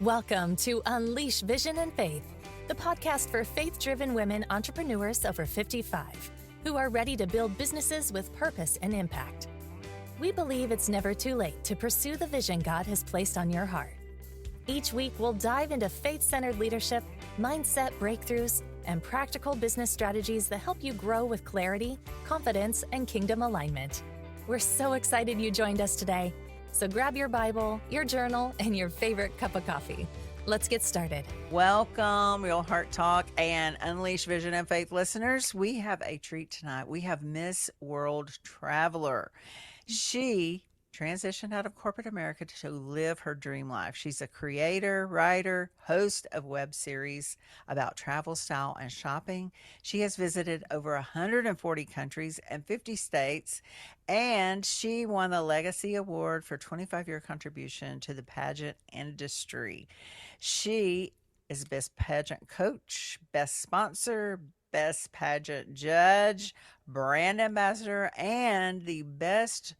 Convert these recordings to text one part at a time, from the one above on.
Welcome to Unleash Vision and Faith, the podcast for faith-driven women entrepreneurs over 55 who are ready to build businesses with purpose and impact. We believe it's never too late to pursue the vision God has placed on your heart. Each week, we'll dive into faith-centered leadership, mindset breakthroughs, and practical business strategies that help you grow with clarity, confidence, and kingdom alignment. We're so excited you joined us today. So grab your Bible, your journal, and your favorite cup of coffee. Let's get started. Welcome, Real Heart Talk and Unleash Vision and Faith listeners. We have a treat tonight. We have Miss World Traveler. She transitioned out of corporate America to live her dream life. She's a creator, writer, host of web series about travel, style, and shopping. She has visited over 140 countries and 50 states, and she won the Legacy Award for 25-year contribution to the pageant industry. She is Best Pageant Coach, Best Sponsor, Best Pageant Judge, Brand Ambassador, and the Best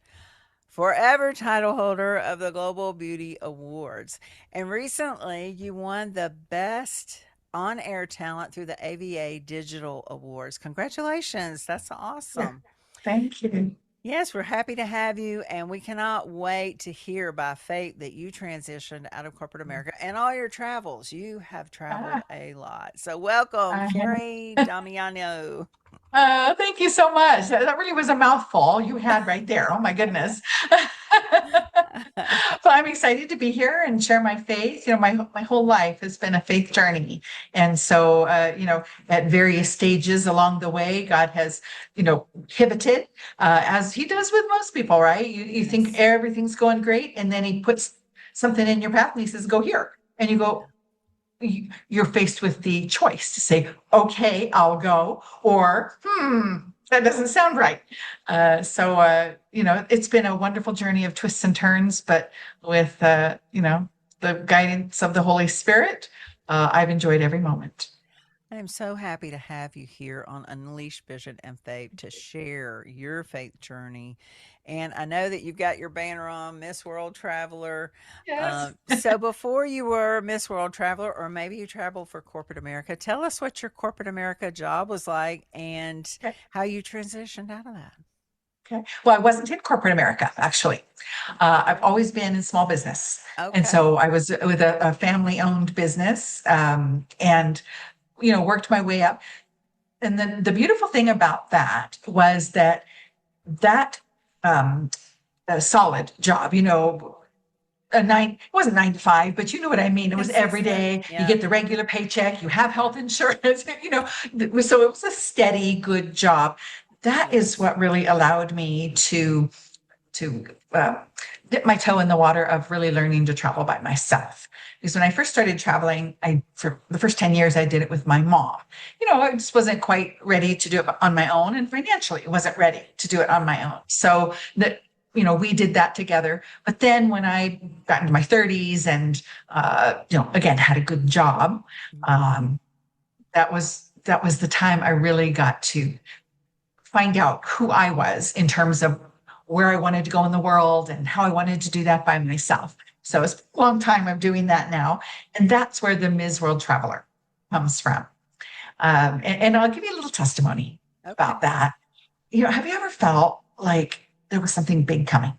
Forever title holder of the Global Beauty Awards. And recently, you won the Best On-Air Talent through the AVA Digital Awards. Congratulations. That's awesome. Thank you. Yes, we're happy to have you, and we cannot wait to hear by faith that you transitioned out of corporate America and all your travels. You have traveled a lot. So welcome, Kerry, Damiano. Thank you so much. That really was a mouthful you had right there. Oh my goodness. So I'm excited to be here and share my faith. You know, my whole life has been a faith journey. And so, at various stages along the way, God has, pivoted, as he does with most people, right? You think everything's going great, and then he puts something in your path and he says, go here. And you go, you're faced with the choice to say, okay, I'll go, or, that doesn't sound right. It's been a wonderful journey of twists and turns, but with, the guidance of the Holy Spirit, I've enjoyed every moment. I am so happy to have you here on Unleash Vision and Faith to share your faith journey. And I know that you've got your banner on, Miss World Traveler. Yes. So before you were Miss World Traveler, or maybe you traveled for corporate America, tell us what your corporate America job was like and how you transitioned out of that. Okay. Well, I wasn't in corporate America, actually. I've always been in small business. Okay. And so I was with a family-owned business, and worked my way up. And then the beautiful thing about that was that a solid job, it wasn't 9 to 5, but you know what I mean? It was every day. Yeah. You get the regular paycheck, you have health insurance, so it was a steady, good job. That is what really allowed me to dip my toe in the water of really learning to travel by myself. Because when I first started traveling, for the first 10 years, I did it with my mom. I just wasn't quite ready to do it on my own, and financially wasn't ready to do it on my own. So that, we did that together. But then when I got into my 30s and, again, had a good job, that was the time I really got to find out who I was in terms of where I wanted to go in the world and how I wanted to do that by myself. So it's a long time of doing that now. And that's where the Ms. World Traveler comes from. And I'll give you a little testimony about that. Have you ever felt like there was something big coming?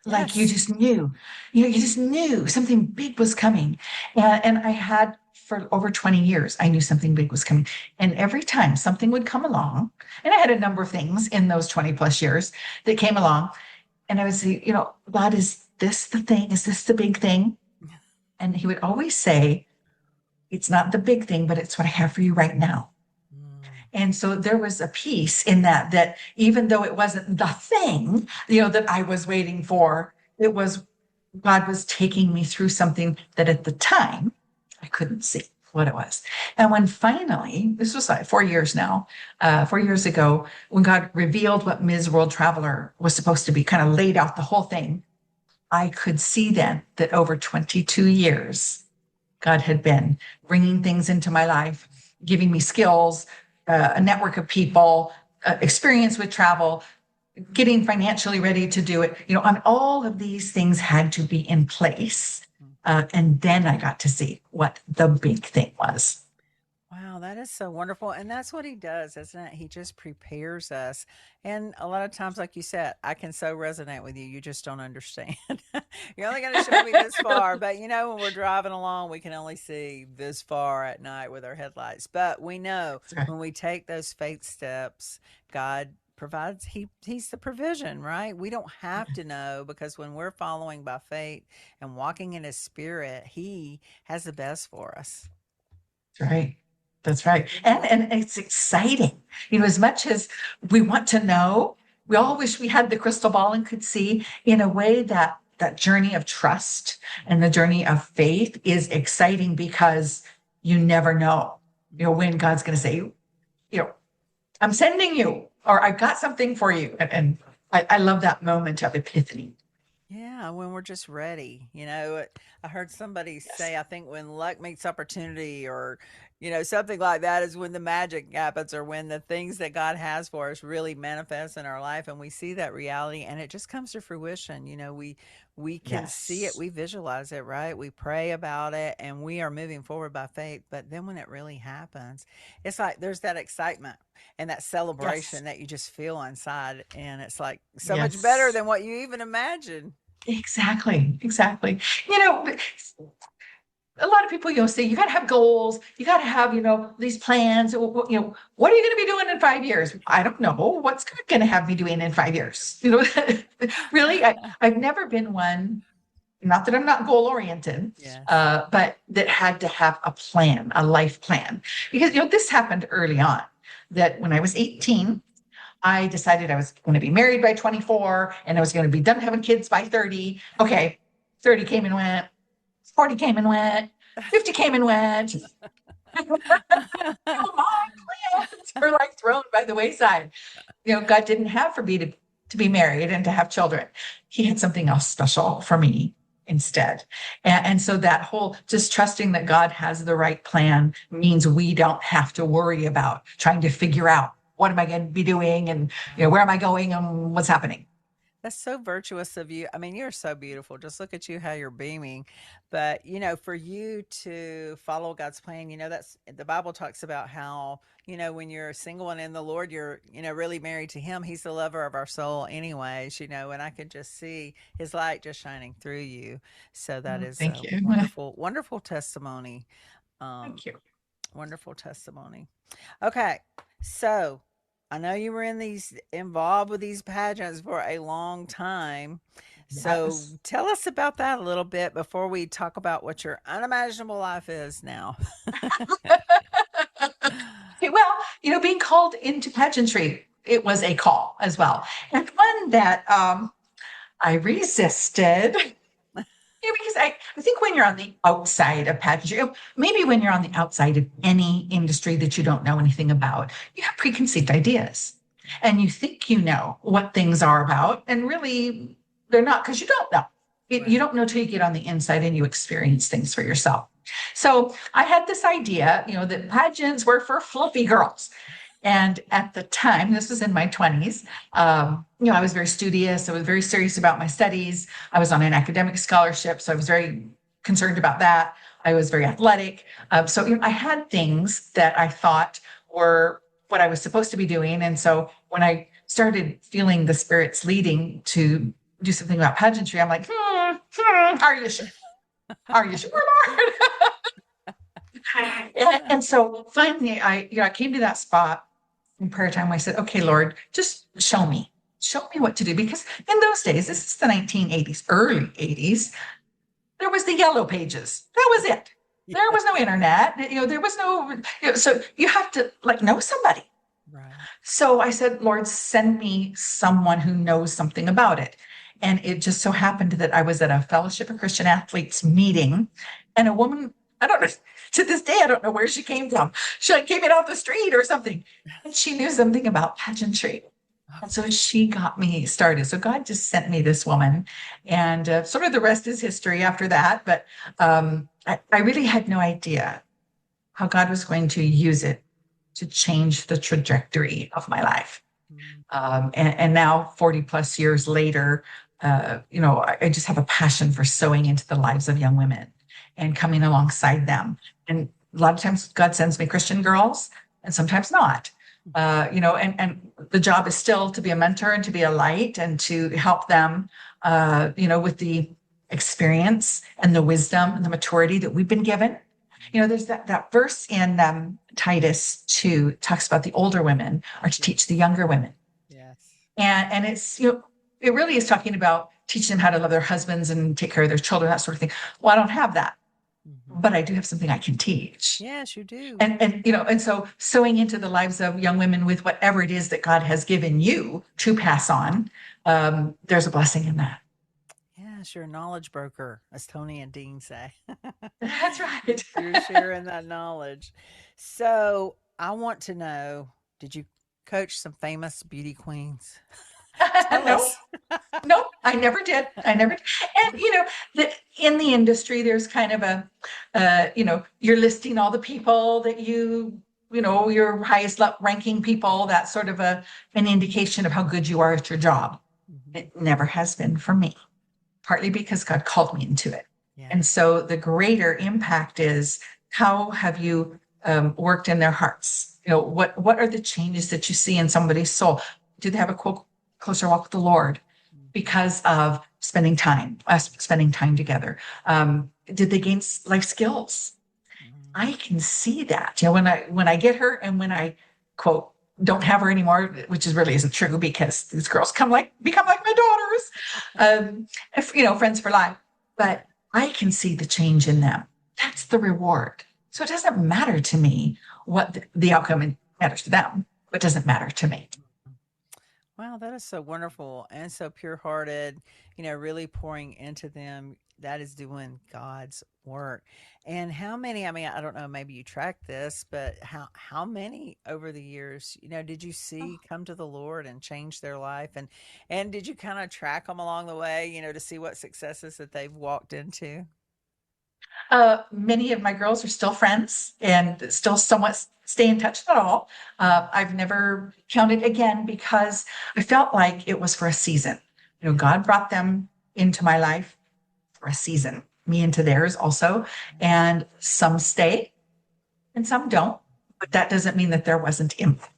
Like you just knew, you just knew something big was coming. And I had for over 20 years, I knew something big was coming. And every time something would come along, and I had a number of things in those 20 plus years that came along, and I would say, God, is this the thing? Is this the big thing? And he would always say, it's not the big thing, but it's what I have for you right now. And so there was a piece in that even though it wasn't the thing, that I was waiting for, it was God was taking me through something that at the time I couldn't see what it was. And when finally, this was like 4 years now, 4 years ago, when God revealed what Ms. World Traveler was supposed to be, kind of laid out the whole thing, I could see then that over 22 years, God had been bringing things into my life, giving me skills, a network of people, experience with travel, getting financially ready to do it. And all of these things had to be in place And then I got to see what the big thing was. Wow, that is so wonderful. And that's what he does, isn't it? He just prepares us. And a lot of times, like you said, I can so resonate with you. You just don't understand. You're only going to show me this far. But when we're driving along, we can only see this far at night with our headlights. But we know when we take those faith steps, God provides, he's the provision, right? We don't have to know, because when we're following by faith and walking in his spirit, he has the best for us. That's right. That's right. And it's exciting. As much as we want to know, we all wish we had the crystal ball and could see, in a way that that journey of trust and the journey of faith is exciting, because you never know, when God's going to say, I'm sending you, or I've got something for you. And I love that moment of epiphany. Yeah, when we're just ready. I heard somebody say, I think when luck meets opportunity, or, something like that, is when the magic happens, or when the things that God has for us really manifest in our life, and we see that reality and it just comes to fruition. We can see it, Yes. we visualize it, right? We pray about it and we are moving forward by faith. But then when it really happens, it's like there's that excitement and that Yes. celebration that you just feel inside. And it's like so much better Yes. than what you even imagined. Exactly. Exactly. You know, a lot of people, say you got to have goals, you got to have, these plans. What are you going to be doing in 5 years? I don't know. What's God going to have me doing in 5 years? Really, I've never been one. Not that I'm not goal oriented, Yes. but that had to have a plan, a life plan. Because, this happened early on. That when I was 18, I decided I was going to be married by 24, and I was going to be done having kids by 30. Okay, 30 came and went, 40 came and went, 50 came and went. My plans were like thrown by the wayside. God didn't have for me to be married and to have children. He had something else special for me instead. And so that whole just trusting that God has the right plan means we don't have to worry about trying to figure out, what am I going to be doing, and where am I going, and what's happening. That's so virtuous of you. I mean, you're so beautiful. Just look at you, how you're beaming. But, for you to follow God's plan, that's the Bible talks about how, when you're single and in the Lord, you're, really married to him. He's the lover of our soul anyways, and I can just see his light just shining through you. So that is Thank a you. wonderful, wonderful testimony. Um, Thank you. Wonderful testimony. Okay. So I know you were involved with these pageants for a long time. So Yes. tell us about that a little bit before we talk about what your unimaginable life is now. Okay, well, being called into pageantry, it was a call as well, and one that I resisted. Because I think when you're on the outside of pageantry, maybe when you're on the outside of any industry that you don't know anything about, you have preconceived ideas, and you think you know what things are about, and really they're not, because you don't know. You Right. don't know till you get on the inside and you experience things for yourself. So I had this idea, that pageants were for fluffy girls. And at the time, this was in my 20s, I was very studious. I was very serious about my studies. I was on an academic scholarship, so I was very concerned about that. I was very athletic. So I had things that I thought were what I was supposed to be doing. And so when I started feeling the spirits leading to do something about pageantry, I'm like, are you sure? Are you sure, Lord? And so finally, I came to that spot in prayer time. I said, okay, Lord, just show me what to do. Because in those days, this is the 1980s, early 80s, there was the yellow pages. That was it. There Yeah. was no internet. There was no, so you have to know somebody. Right. So I said, Lord, send me someone who knows something about it. And it just so happened that I was at a Fellowship of Christian Athletes meeting, and a woman, I don't know, to this day, I don't know where she came from. She came in off the street or something. And she knew something about pageantry. And so she got me started. So God just sent me this woman, and sort of the rest is history after that. But I really had no idea how God was going to use it to change the trajectory of my life. Mm. And now, 40 plus years later, I just have a passion for sewing into the lives of young women and coming alongside them. And a lot of times God sends me Christian girls and sometimes not. And the job is still to be a mentor and to be a light and to help them, with the experience and the wisdom and the maturity that we've been given. There's that verse in Titus 2 talks about the older women are to teach the younger women. Yes. And it's, it really is talking about teaching them how to love their husbands and take care of their children, that sort of thing. Well, I don't have that, but I do have something I can teach. Yes, you do. And so sewing into the lives of young women with whatever it is that God has given you to pass on, there's a blessing in that. Yes, you're a knowledge broker, as Tony and Dean say. That's right. You're sharing that knowledge. So I want to know, did you coach some famous beauty queens? Tell No, us. no, I never did. I never did. And in the industry, there's kind of you're listing all the people that your highest ranking people. That's sort of an indication of how good you are at your job. It never has been for me, partly because God called me into it. Yeah. And so the greater impact is, how have you worked in their hearts? What are the changes that you see in somebody's soul? Do they have a closer walk with the Lord because of spending time together? Did they gain life skills? I can see that. When I get her and when I quote don't have her anymore, which really isn't true, because these girls become like my daughters, friends for life. But I can see the change in them. That's the reward. So it doesn't matter to me what the outcome matters to them, but doesn't matter to me. Wow, that is so wonderful and so pure-hearted, really pouring into them. That is doing God's work. And how many, I don't know, maybe you track this, but how many over the years, did you see come to the Lord and change their life? And did you kind of track them along the way, to see what successes that they've walked into? Many of my girls are still friends and still somewhat stay in touch at all. I've never counted again because I felt like it was for a season. God brought them into my life for a season, me into theirs also. And some stay and some don't, but that doesn't mean that there wasn't impact.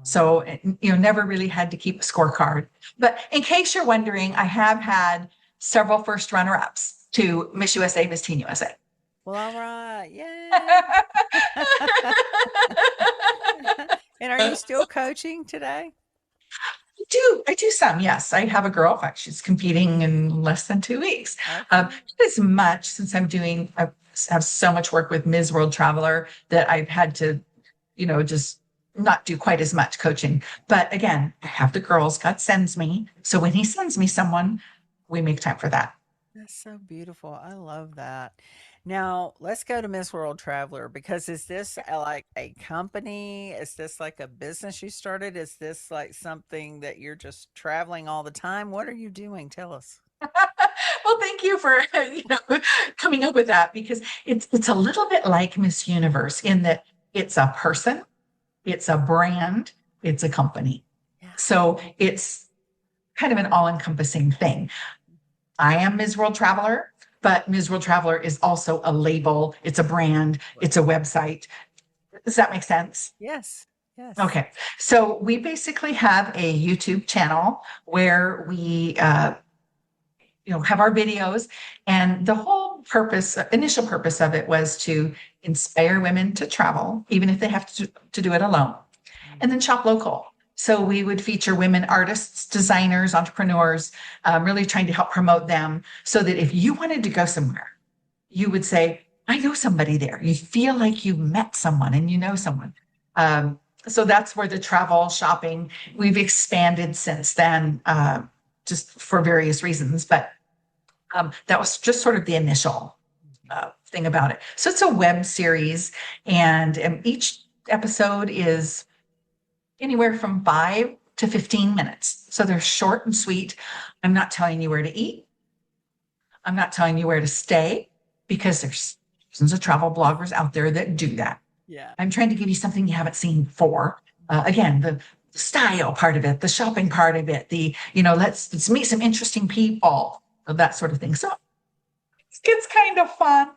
So, never really had to keep a scorecard. But in case you're wondering, I have had several first runner-ups to Miss USA, Miss Teen USA. Well, all right. Yay. And are you still coaching today? I do some, yes. I have a girl, in fact, she's competing in less than 2 weeks. Okay. Not as much, since I have so much work with Ms. World Traveler that I've had to, just not do quite as much coaching. But again, I have the girls, God sends me. So when he sends me someone, we make time for that. That's so beautiful. I love that. Now, let's go to Miss World Traveler, because is this like a company? Is this like a business you started? Is this like something that you're just traveling all the time? What are you doing? Tell us. Well, thank you for coming up with that, because it's a little bit like Miss Universe in that it's a person, it's a brand, it's a company. Yeah. So it's kind of an all-encompassing thing. I am Ms. World Traveler, but Ms. World Traveler is also a label. It's a brand. It's a website. Does that make sense? Yes. Yes. Okay. So we basically have a YouTube channel where we, have our videos, and the whole initial purpose of it was to inspire women to travel, even if they have to do it alone, and then shop local. So we would feature women artists, designers, entrepreneurs, really trying to help promote them, so that if you wanted to go somewhere, you would say, I know somebody there. You feel like you met someone and you know someone. So that's where the travel shopping, we've expanded since then, just for various reasons. But that was just sort of the initial thing about it. So it's a web series, and each episode is anywhere from 5 to 15 minutes. So they're short and sweet. I'm not telling you where to eat. I'm not telling you where to stay, because there's tons of travel bloggers out there that do that. Yeah. I'm trying to give you something you haven't seen before. Again, the style part of it, the shopping part of it, the, let's meet some interesting people, that sort of thing. So it's kind of fun,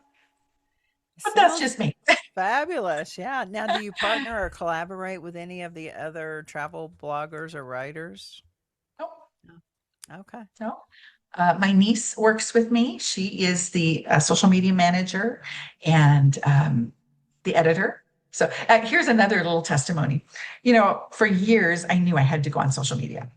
but that's Sounds just me. fabulous. Yeah. Now, do you partner or collaborate with any of the other travel bloggers or writers? No, No. Okay. no. My niece works with me. She is the social media manager and the editor. So here's another little testimony. For years, I knew I had to go on social media.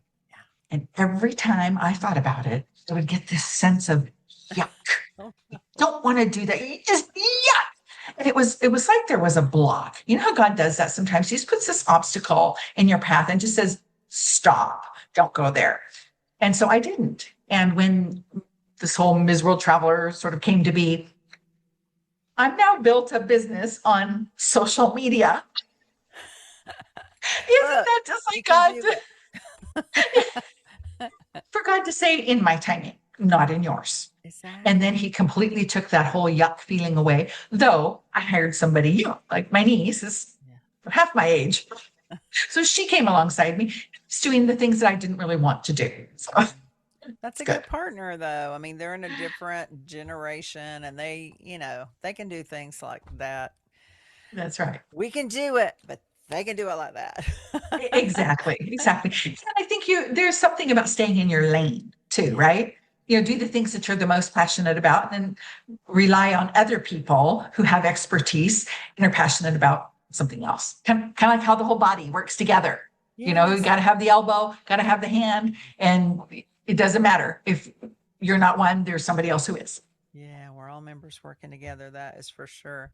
And every time I thought about it, I would get this sense of yuck. Oh, Don't want to do that. You just yuck. And it was like there was a block. You know how God does that sometimes? He just puts this obstacle in your path and just says, stop, don't go there. And so I didn't. And when this whole Ms. World Traveler sort of came to be, I've now built a business on social media. Isn't look, that just you like can God? do it. For God to say, in my timing, not in yours. And then Exactly. he completely took that whole yuck feeling away. Though I hired somebody, like my niece is Yeah. half my age. So she came alongside me, doing the things that I didn't really want to do. So That's it's a good. good partner, though. I mean, they're in a different generation and they can do things like that. That's right. We can do it, but they can do it like that. Exactly. Exactly. And I think there's something about staying in your lane too, Yeah. right? Do the things that you're the most passionate about and then rely on other people who have expertise and are passionate about something else. Kind of like how the whole body works together. You Yes. got to have the elbow, got to have the hand, and it doesn't matter if you're not one, there's somebody else who is. Yeah, we're all members working together. That is for sure.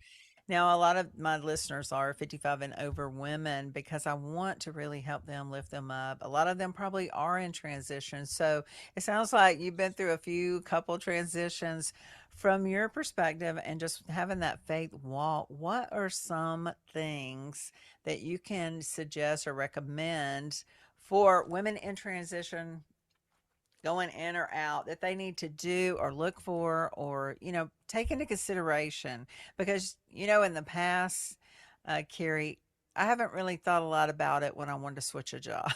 Now, a lot of my listeners are 55 and over women because I want to really help them lift them up. A lot of them probably are in transition. So it sounds like you've been through a few couple transitions. From your perspective and just having that faith walk, what are some things that you can suggest or recommend for women in transition going in or out that they need to do or look for or take into consideration because in the past, Carrie, I haven't really thought a lot about it when I wanted to switch a job.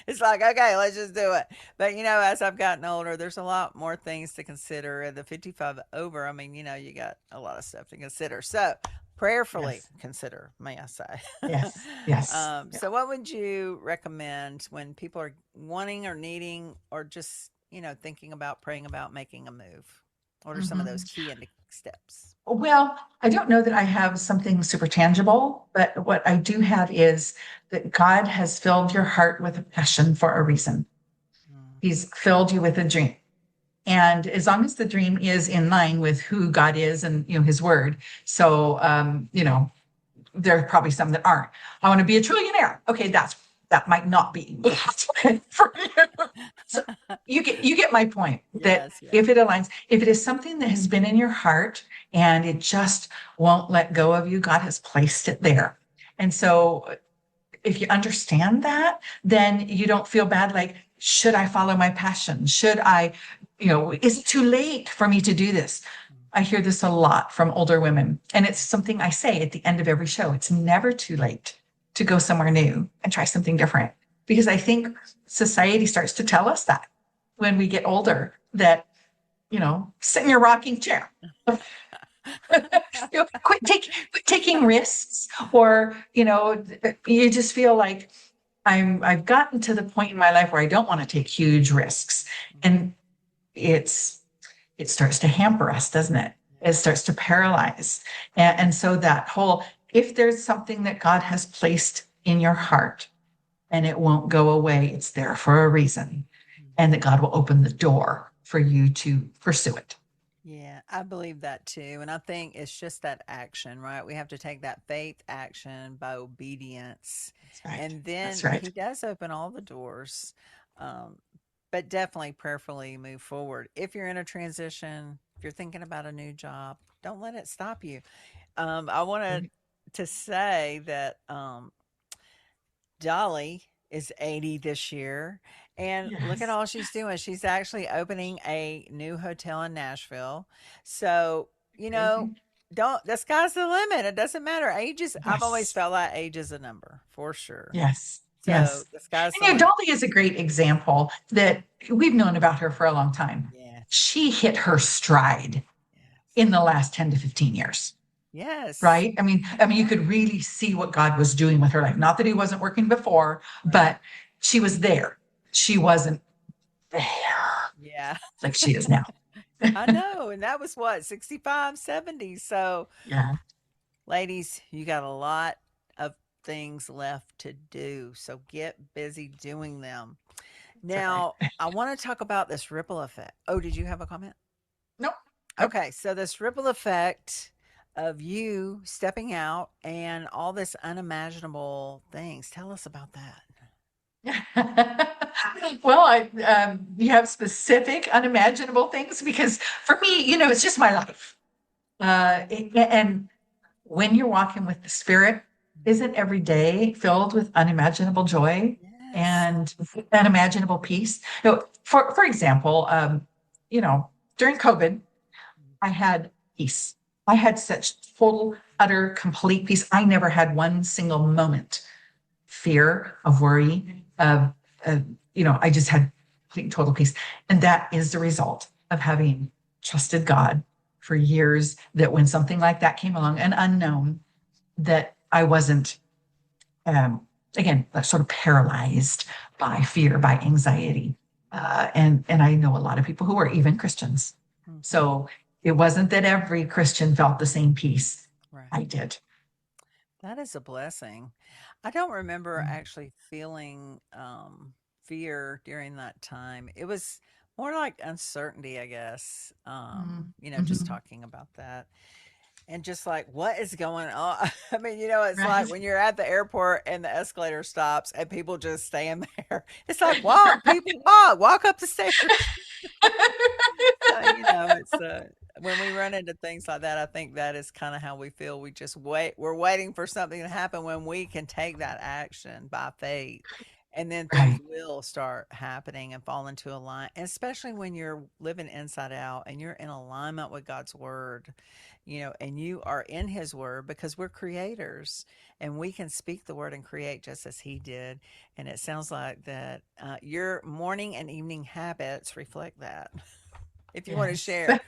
It's like, okay, let's just do it. But as I've gotten older, there's a lot more things to consider. At the 55 over, I mean, you got a lot of stuff to consider. So prayerfully Yes. consider, may I say. Yes. Yes. Yeah. So what would you recommend when people are wanting or needing or just, thinking about praying about making a move? What are some of those Mhm. key steps? Well, I don't know that I have something super tangible, but what I do have is that God has filled your heart with a passion for a reason. Mm, He's filled you with a dream. And as long as the dream is in line with who God is and his word. So there are probably some that aren't. I want to be a trillionaire. Okay, that might not be for you. So you get my point that yes, yes. if it aligns, if it is something that has been in your heart and it just won't let go of you, God has placed it there. And so if you understand that, then you don't feel bad like, should I follow my passion? Should I, is it too late for me to do this? I hear this a lot from older women. And it's something I say at the end of every show. It's never too late to go somewhere new and try something different. Because I think society starts to tell us that when we get older, that, sit in your rocking chair. Quit taking risks, or you just feel like I've gotten to the point in my life where I don't want to take huge risks, and it's it starts to hamper us, doesn't it? It starts to paralyze, and so that whole, if there's something that God has placed in your heart and it won't go away, it's there for a reason, and that God will open the door for you to pursue it. Yeah, I believe that too. And I think it's just that action, right? We have to take that faith action by obedience. That's right. And That's then right. he does open all the doors. Um, but definitely prayerfully move forward. If you're in a transition, if you're thinking about a new job, don't let it stop you. I wanted Right. to say that Dolly is 80 this year. And look at Yes. all she's doing. She's actually opening a new hotel in Nashville. So, Amazing. don't, the sky's the limit. It doesn't matter. I've always Yes. felt like age is a number for sure. Yes. So Yes. the sky's the And limit. Dolly is a great example that we've known about her for a long time. Yes. She hit her stride in Yes. the last 10 to 15 years, Yes. right? I mean, you could really see what God was doing with her life. Not that he wasn't working before, Right. but she was there. She wasn't there Yeah. like she is now. I know. And that was what, 65, 70. So, Yeah, ladies, you got a lot of things left to do. So get busy doing them. that's right. Now, I want to talk about this ripple effect. Oh, did you have a comment? Nope. Nope. Okay, so this ripple effect of you stepping out and all this unimaginable things. Tell us about that. Well, you have specific unimaginable things because for me, it's just my life. And when you're walking with the Spirit, isn't every day filled with unimaginable joy Yes. and unimaginable peace? For example, during COVID, I had peace. I had such total, utter, complete peace. I never had one single moment fear of worry of I just had complete total peace, and that is the result of having trusted God for years. That when something like that came along, an unknown, that I wasn't again sort of paralyzed by fear, by anxiety, and I know a lot of people who are even Christians. Mhm. So it wasn't that every Christian felt the same peace. Right. I did. That is a blessing. I don't remember actually feeling fear during that time. It was more like uncertainty, I guess. Just Mm-hmm. talking about that. And just like, what is going on? I mean, it's like Right. when you're at the airport and the escalator stops and people just stand there. It's like, walk, people, walk up the stairs. So, it's when we run into things like that, I think that is kind of how we feel. We just wait. We're waiting for something to happen when we can take that action by faith. And then things Right. will start happening and fall into alignment, especially when you're living inside out and you're in alignment with God's word, and you are in his word because we're creators and we can speak the word and create just as he did. And it sounds like that your morning and evening habits reflect that. If you want to Yes. share.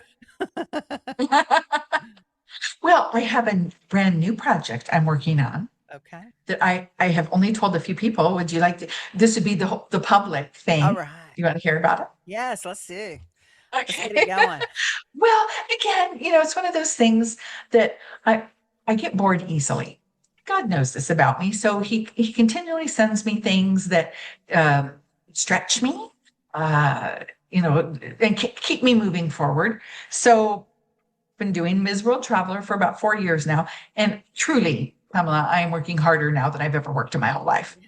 Well, I have a brand new project I'm working on Okay. that I have only told a few people. Would you like to? This would be the public All thing. Do right. you want to hear about it? Yes, let's see. Let's get it Okay. going. Well, again, it's one of those things that I I get bored easily. God knows this about me, so he continually sends me things that um, stretch me, uh, and keep me moving forward. So been doing Ms. World Traveler for about 4 years now. And truly, Pamela, I am working harder now than I've ever worked in my whole life.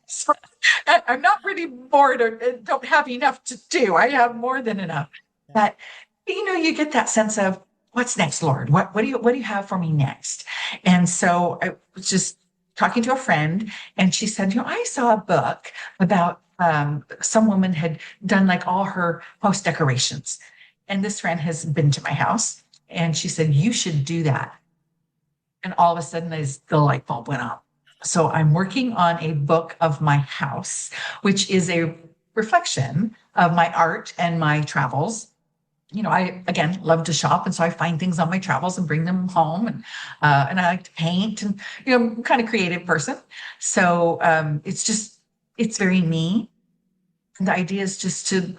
So I'm not really bored or don't have enough to do. I have more than enough. Yeah. But you get that sense of what's next, Lord? What do you have for me next? And so I was just talking to a friend, and she said, I saw a book about some woman had done like all her house decorations. And this friend has been to my house, and she said, you should do that. And all of a sudden, the light bulb went on. So I'm working on a book of my house, which is a reflection of my art and my travels. I again love to shop, and so I find things on my travels and bring them home, and I like to paint, and I'm kind of creative person. So it's very me. And the idea is just to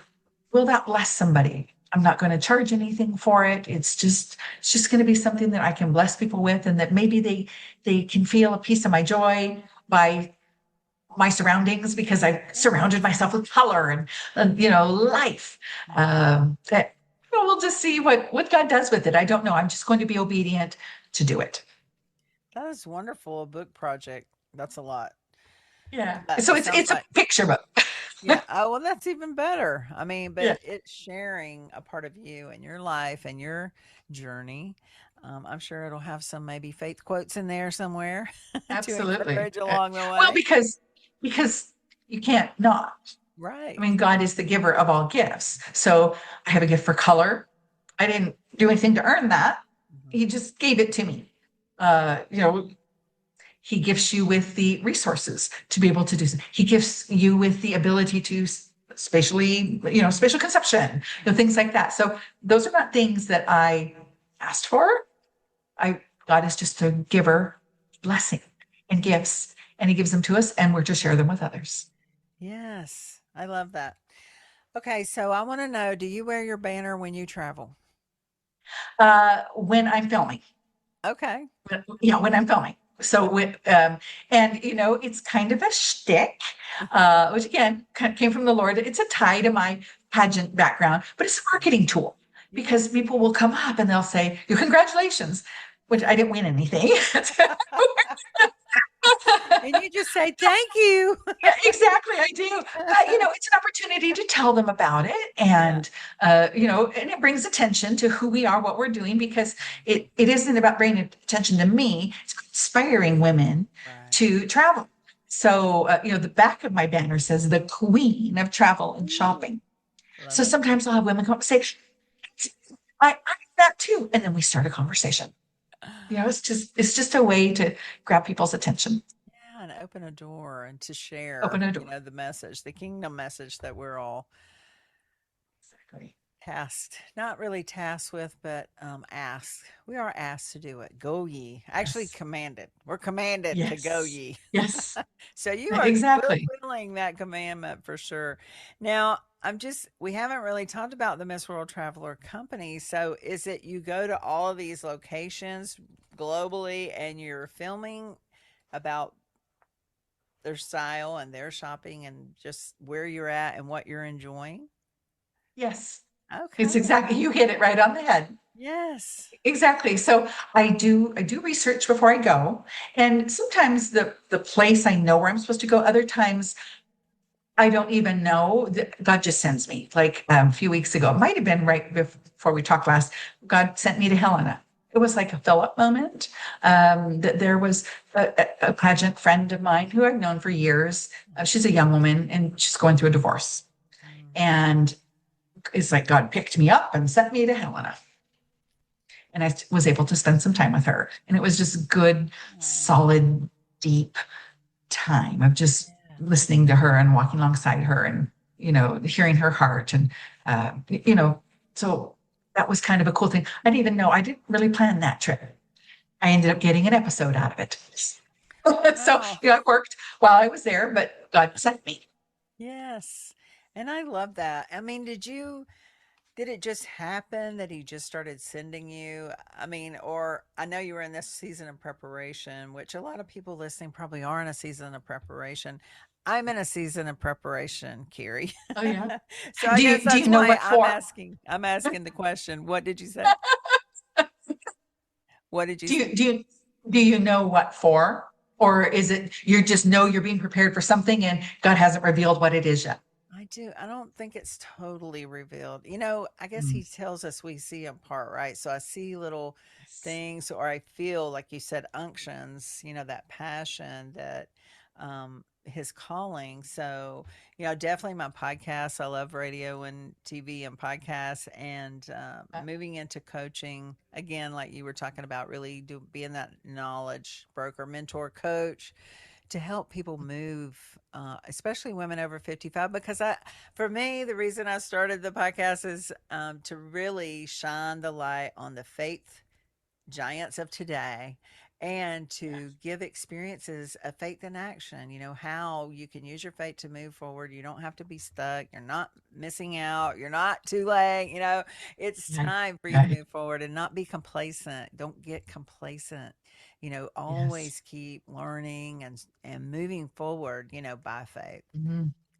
will that bless somebody? I'm not going to charge anything for it. It's just going to be something that I can bless people with, and that maybe they can feel a piece of my joy by my surroundings because I've surrounded myself with color and life. That we'll just see what God does with it. I don't know. I'm just going to be obedient to do it. That is wonderful. A book project. That's a lot. Yeah. But So it it's sounds it's a like, picture book. yeah. Oh, well, that's even better. I mean, Yeah. but it's sharing a part of you and your life and your journey. I'm sure it'll have some maybe faith quotes in there somewhere to Absolutely. encourage along the Well, way. because you can't not. I Right. mean, God is the giver of all gifts. So I have a gift for color. I didn't do anything to earn that. Mhm. He just gave it to me. Uh, you know, He gifts you with the resources to be able to do so. He gifts you with the ability to spatially, spatial conception, things like that. So those are not things that I asked for. God is just a giver, blessing and gifts, and he gives them to us, and we're to share them with others. Yes, I love that. Okay, so I want to know, do you wear your banner when you travel? When I'm filming. Okay. When I'm filming. So it's kind of a shtick, which again came from the Lord. It's a tie to my pageant background, but it's a marketing tool because people will come up and they'll say, congratulations, which I didn't win anything. And you just say, thank you. Yeah, exactly. I do. But, it's an opportunity to tell them about it. And, and it brings attention to who we are, what we're doing, because it isn't about bringing attention to me. It's inspiring women to travel. So, the back of my banner says the queen of travel and shopping. So sometimes I'll have women come up and say, I did that too. And then we start a conversation. It's just a way to grab people's attention. Yeah, and open a door and to share, the message, the kingdom message that we're all tasked, not really tasked with, but asked. We are asked to do it. Go ye. Actually commanded. We're commanded to go ye. Yes. So you are fulfilling that commandment for sure. Now, we haven't really talked about the Miss World Traveler company. So is it you go to all of these locations globally and you're filming about their style and their shopping and just where you're at and what you're enjoying? Yes. Okay. It's exactly, you hit it right on the head. Yes. Exactly. So I do research before I go. And sometimes the place I know where I'm supposed to go, other times I don't even know. God just sends me. Like a few weeks ago, it might have been right before we talked last, God sent me to Helena. It was like a Philip moment. That there was a pageant friend of mine who I've known for years. She's a young woman and she's going through a divorce. And it's like God picked me up and sent me to Helena. And I was able to spend some time with her. And it was just good, solid, deep time of just listening to her and walking alongside her and, hearing her heart. And, so that was kind of a cool thing. I didn't really plan that trip. I ended up getting an episode out of it. So, it worked while I was there, but God sent me. Yes. And I love that. I mean, did it just happen that he just started sending you? I mean, or I know you were in this season of preparation, which a lot of people listening probably are in a season of preparation. I'm in a season of preparation, Kerry. Oh yeah. So I guess that's know why what for? I'm asking the question. What did you say? What did you say? Do you know what for? Or is it you just know you're being prepared for something and God hasn't revealed what it is yet? I do. I don't think it's totally revealed. I guess he tells us we see in part, right? So I see little things, or I feel, like you said, unctions, that passion, that his calling. So, definitely my podcast. I love radio and TV and podcasts, and moving into coaching again, like you were talking about, really being that knowledge broker, mentor, coach, to help people move, especially women over 55. Because for me, the reason I started the podcast is to really shine the light on the faith giants of today and to give experiences of faith in action, how you can use your faith to move forward. You don't have to be stuck. You're not missing out. You're not too late. It's time for you to move forward and not be complacent. Don't get complacent. Always keep learning and moving forward, by faith.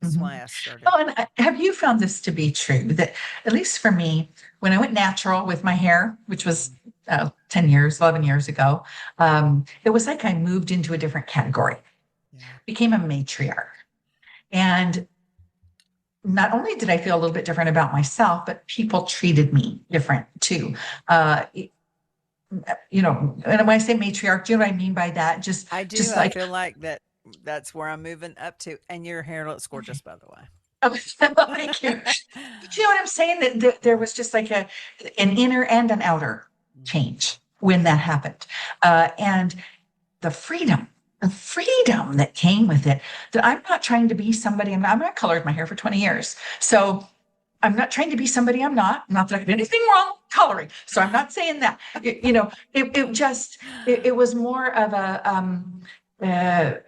That's why I started. Oh, and have you found this to be true? That at least for me, when I went natural with my hair, which was 10 years, 11 years ago, it was like I moved into a different category, became a matriarch. And not only did I feel a little bit different about myself, but people treated me different too. And when I say matriarch, do you know what I mean by that? I do. I feel like that's where I'm moving up to. And your hair looks gorgeous, by the way. Oh, thank you. But you know what I'm saying? That there was just like an inner and an outer change when that happened. And the freedom the freedom that came with it, that I'm not trying to be somebody. I'm not colored my hair for 20 years. So I'm not trying to be somebody I'm not. Not that I did anything wrong coloring. So I'm not saying that. It was more of a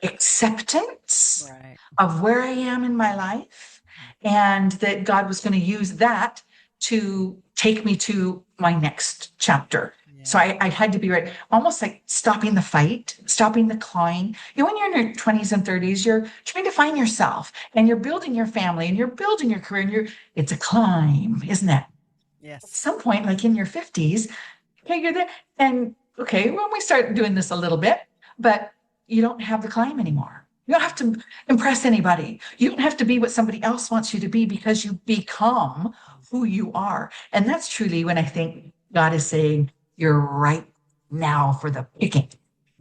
acceptance Right. of where I am in my life, and that God was going to use that to take me to my next chapter. So Yeah. I had to be right, almost like stopping the fight, stopping the clawing. When you're in your 20s and 30s, you're trying to find yourself, and you're building your family, and you're building your career, and it's a climb, isn't it? At Yes. some point, like in your 50s, okay, you're there. And okay, well, we start doing this a little bit, but you don't have the climb anymore. You don't have to impress anybody. You don't have to be what somebody else wants you to be, because you become who you are. And that's truly when I think God is saying, you're right now for the picking.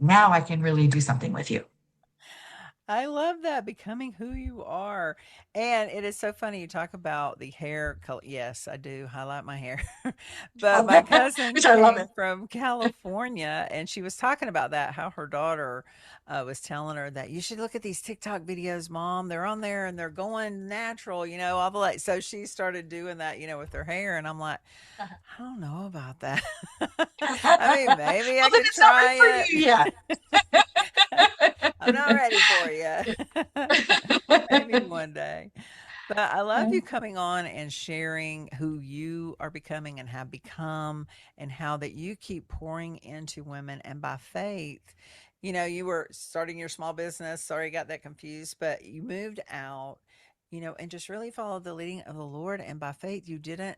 Now I can really do something with you. I love that, becoming who you are. And it is so funny you talk about the hair color. Yes, I do highlight my hair. But my cousin Which I love came it. from California and she was talking about that, how her daughter was telling her that you should look at these TikTok videos, mom. They're on there and they're going natural, all the like. So she started doing that, with her hair. And I'm like, I don't know about that. I mean, maybe I Well, then could it's not right for try you yet. I'm not ready for you. Maybe one day. But I love you coming on and sharing who you are becoming and have become, and how that you keep pouring into women. And by faith, you were starting your small business. Sorry, I got that confused, but you moved out, and just really followed the leading of the Lord. And by faith, you didn't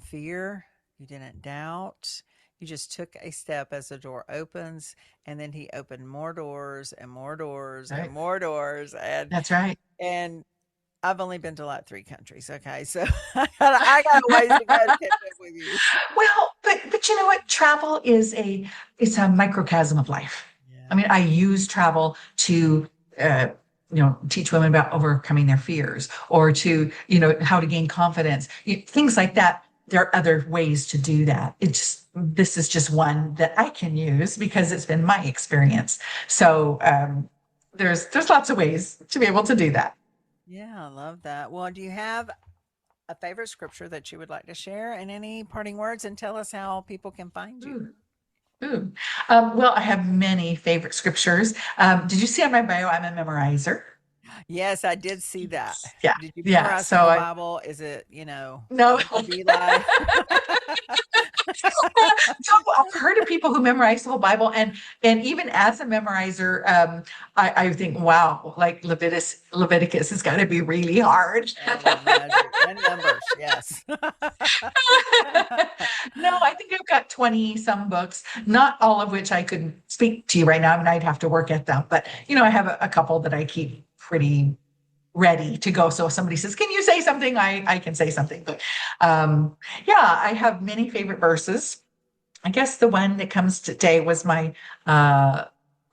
fear, you didn't doubt. You just took a step as the door opens, and then he opened more doors and more doors and Right. more doors. And That's right. and I've only been to like 3 countries. Okay. So I got a ways to go to catch up with you. Well, but you know what? Travel is it's a microcosm of life. I Yeah. mean, I use travel to teach women about overcoming their fears, or to, how to gain confidence, things like that. There are other ways to do that. This is just one that I can use because it's been my experience. So there's lots of ways to be able to do that. Yeah, I love that. Well, do you have a favorite scripture that you would like to share, and any parting words, and tell us how people can find you? Ooh, ooh. Well, I have many favorite scriptures. Did you see on my bio? I'm a memorizer. Yes, I did see that. Yeah, Did you yeah. memorize the So whole I Bible? Is it, no. Book of Eli? So I've heard of people who memorize the whole Bible, and even as a memorizer, I think, wow, like Leviticus has got to be really hard. I would imagine. And numbers, yes. No, I think I've got 20 some books, not all of which I could speak to you right now. I mean, I'd have to work at them, but I have a couple that I keep pretty ready to go. So if somebody says, "Can you say something?" I can say something. But yeah, I have many favorite verses. I guess the one that comes today was uh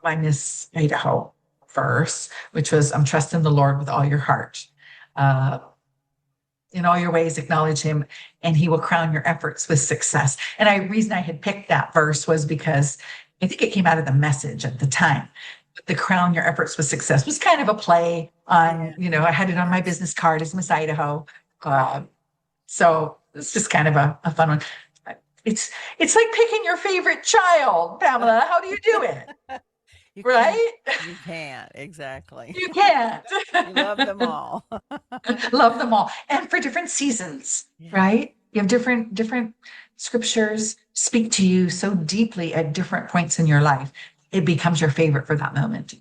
my Miss Idaho verse, which was, "I'm trusting the Lord with all your heart. Uh, in all your ways, acknowledge him, and he will crown your efforts with success." And the reason I had picked that verse was because I think it came out of the Message at the time. But the "crown your efforts with success" was kind of a play on, Yeah, I had it on my yes. business card as Miss Idaho. Uh, so it's just kind of a fun one. It's it's like picking your favorite child, Pamela. How do you do it? You can't. Right? You can't. Exactly. You can't. You love them all. Love them all. And for different seasons, Yeah. right? You have different scriptures speak to you so deeply at different points in your life. It becomes your favorite for that moment.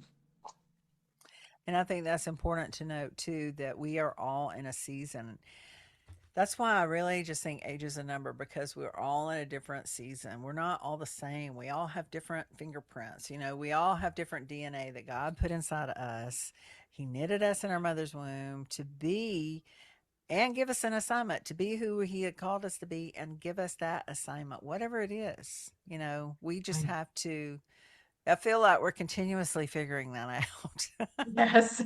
And I think that's important to note too, that we are all in a season. That's why I really just think age is a number, because we're all in a different season. We're not all the same. We all have different fingerprints. We all have different DNA that God put inside of us. He knitted us in our mother's womb to be, and give us an assignment to be who he had called us to be, and give us that assignment, whatever it is. We just Right. have to, I feel like we're continuously figuring that out. Yes.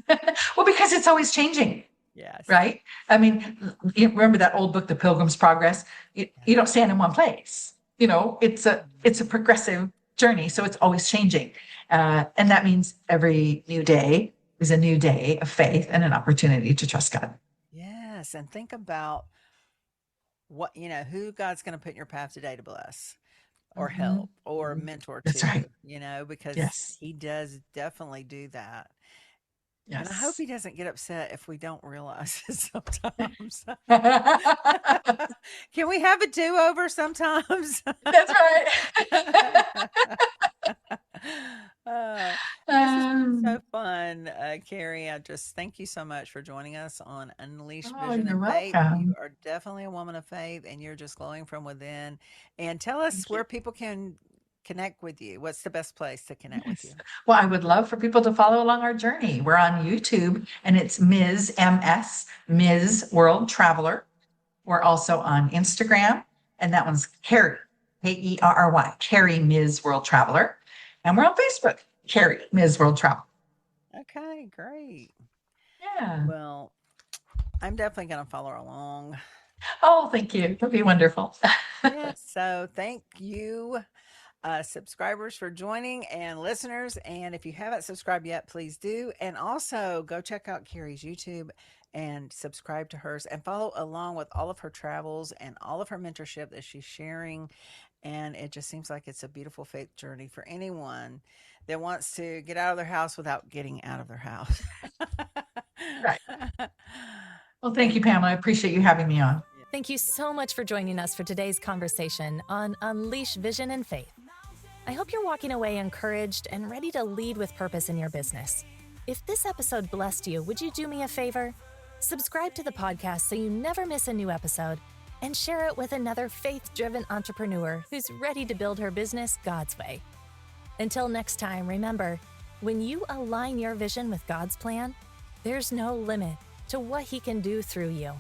Well, because it's always changing, Yes. right? I mean, you remember that old book, The Pilgrim's Progress? You don't stand in one place. It's a progressive journey. So it's always changing. And that means every new day is a new day of faith and an opportunity to trust God. Yes. And think about what, who God's going to put in your path today to bless or Mhm. help or Mhm. mentor That's to, right. because Yes. he does definitely do that. And I hope Yes. he doesn't get upset if we don't realize it sometimes. That's Can we have a do-over sometimes? right. This has been so Um, fun, Carrie. I just thank you so much for joining us on Unleash oh, Vision you're and Faith. You welcome. are definitely a woman of faith, and you're just glowing from within. And tell us Thank you. where people can connect with you. What's the best place to connect with you? Yes. Well, I would love for people to follow along our journey. We're on YouTube and it's Ms. World Traveler. We're also on Instagram, and that one's Kerry, Kerry, Kerry Ms. World Traveler. And we're on Facebook, Kerry Ms. World Traveler. Okay, great. Yeah. Well, I'm definitely going to follow along. Oh, thank you. That'd be wonderful. Yes. So thank you, subscribers, for joining, and listeners. And if you haven't subscribed yet, please do. And also go check out Carrie's YouTube and subscribe to hers and follow along with all of her travels and all of her mentorship that she's sharing. And it just seems like it's a beautiful faith journey for anyone that wants to get out of their house without getting out of their house. Right. Well, thank you, Thank Pamela. I appreciate you having me on. Thank you so much for joining us for today's conversation on Unleash Vision and Faith. I hope you're walking away encouraged and ready to lead with purpose in your business. If this episode blessed you, would you do me a favor? Subscribe to the podcast so you never miss a new episode, and share it with another faith-driven entrepreneur who's ready to build her business God's way. Until next time, remember, when you align your vision with God's plan, there's no limit to what He can do through you.